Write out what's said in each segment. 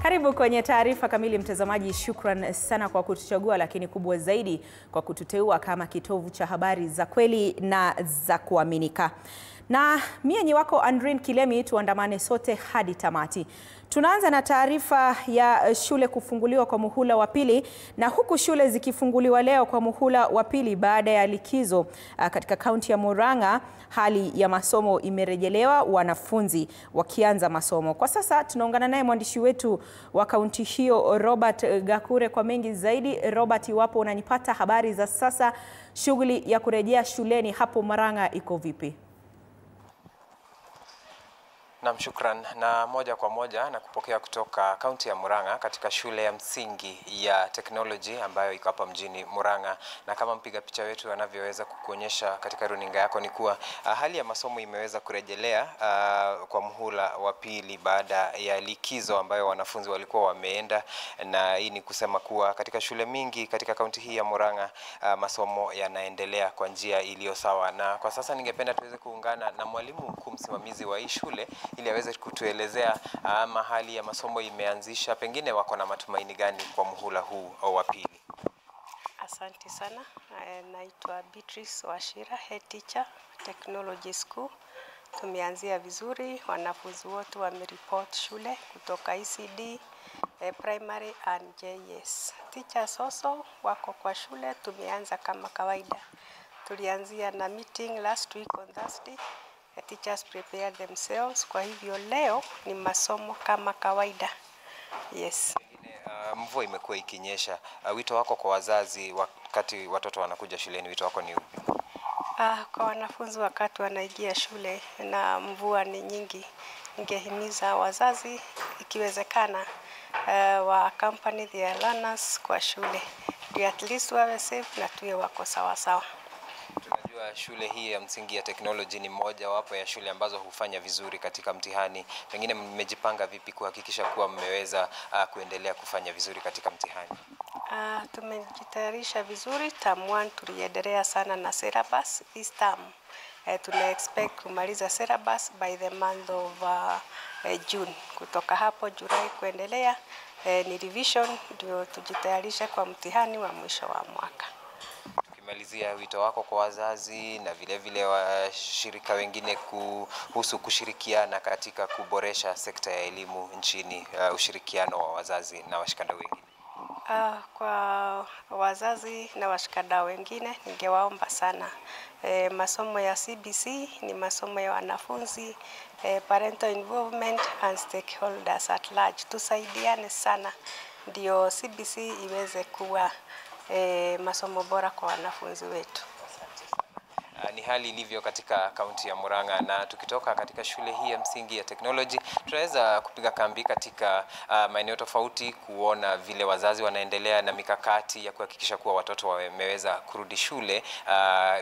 Karibu kwenye taarifa kamili mtazamaji. Shukran sana kwa kutuchagua, lakini kubwa zaidi kwa kututeua kama kitovu cha habari za kweli na za kuaminika. Na mimi wako Andrin Kilemi, tuandamane sote hadi tamati. Tunaanza na taarifa ya shule kufunguliwa kwa muhula wa pili, na huku shule zikifunguliwa leo kwa muhula wa pili baada ya likizo katika kaunti ya Murang'a, hali ya masomo imerejelewa, wanafunzi wakianza masomo. Kwa sasa tunaungana naye mwandishi wetu wa kaunti hiyo Robert Gakure kwa mengi zaidi. Robert, iwapo unanipata, habari za sasa, shughuli ya kurejea shuleni hapo Murang'a iko vipi? Na shukran, na moja kwa moja na kupokea kutoka kaunti ya Murang'a katika shule ya msingi ya Technology ambayo iko hapa mjini Murang'a. Na kama mpiga picha wetu anavyoweza kukuonyesha katika runinga yako ni kuwa hali ya masomo imeweza kurejelea kwa muhula wa pili baada ya likizo ambayo wanafunzi walikuwa wameenda, na hii ni kusema kuwa katika shule mingi katika kaunti hii ya Murang'a masomo yanaendelea kwa njia iliyo sawa. Na kwa sasa ningependa tuweze kuungana na mwalimu mkuu msimamizi wa hii shule ili aweze kutuelezea mahali ya masomo imeanzisha, pengine wako na matumaini gani kwa muhula huu wa pili. Asante sana. Naitwa Beatrice Washira, head teacher Technology School. Tumeanzia vizuri, wanafunzi wote wamereport shule kutoka ECD, primary and JS. Teachers also wako kwa shule, tumeanza kama kawaida. Tulianzia na meeting last week on Thursday. The teachers prepare themselves. Kwa hivyo leo ni masomo kama kawaida. Yes. Mvua imekuwa ikinyesha. Wito wako kwa wazazi wakati watoto wanakuja shuleni, wito wako ni upi? Kwa wanafunzi wakati wanaingia shule na mvua ni nyingi, ningehimiza wazazi ikiwezekana wa accompany their learners kwa shule. Ndio at least wawe safe na tuwe wako sawa sawa. Tunajua shule hii ya msingi ya Technology ni moja wapo ya shule ambazo hufanya vizuri katika mtihani. Pengine mmejipanga vipi kuhakikisha kuwa mmeweza kuendelea kufanya vizuri katika mtihani? Tumejitayarisha vizuri. Term 1 tuliendelea sana na syllabus. This term tuna expect kumaliza syllabus by the month of June. Kutoka hapo Julai kuendelea ni revision, ndio tujitayarisha kwa mtihani wa mwisho wa mwaka. Tukimalizia, wito wako kwa wazazi na vile vile washirika wengine kuhusu kushirikiana katika kuboresha sekta ya elimu nchini, ushirikiano wa wazazi na washikadau wengine. Kwa wazazi na washikadau wengine ningewaomba sana, masomo ya CBC ni masomo ya wanafunzi, parental involvement and stakeholders at large. Tusaidiane sana ndio CBC iweze kuwa masomo bora kwa wanafunzi wetu. Ni hali ilivyo katika kaunti ya Murang'a, na tukitoka katika shule hii ya msingi ya Technology tunaweza kupiga kambi katika maeneo tofauti kuona vile wazazi wanaendelea na mikakati ya kuhakikisha kuwa watoto wameweza kurudi shule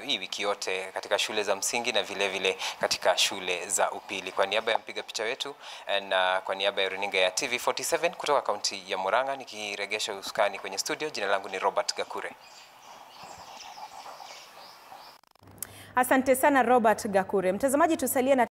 hii wiki yote katika shule za msingi na vile vile katika shule za upili. Kwa niaba ya mpiga picha wetu na kwa niaba ya runinga ya TV47 kutoka kaunti ya Murang'a, nikiregesha usukani kwenye studio, jina langu ni Robert Gakure. Asante sana Robert Gakure. Mtazamaji, tusalie na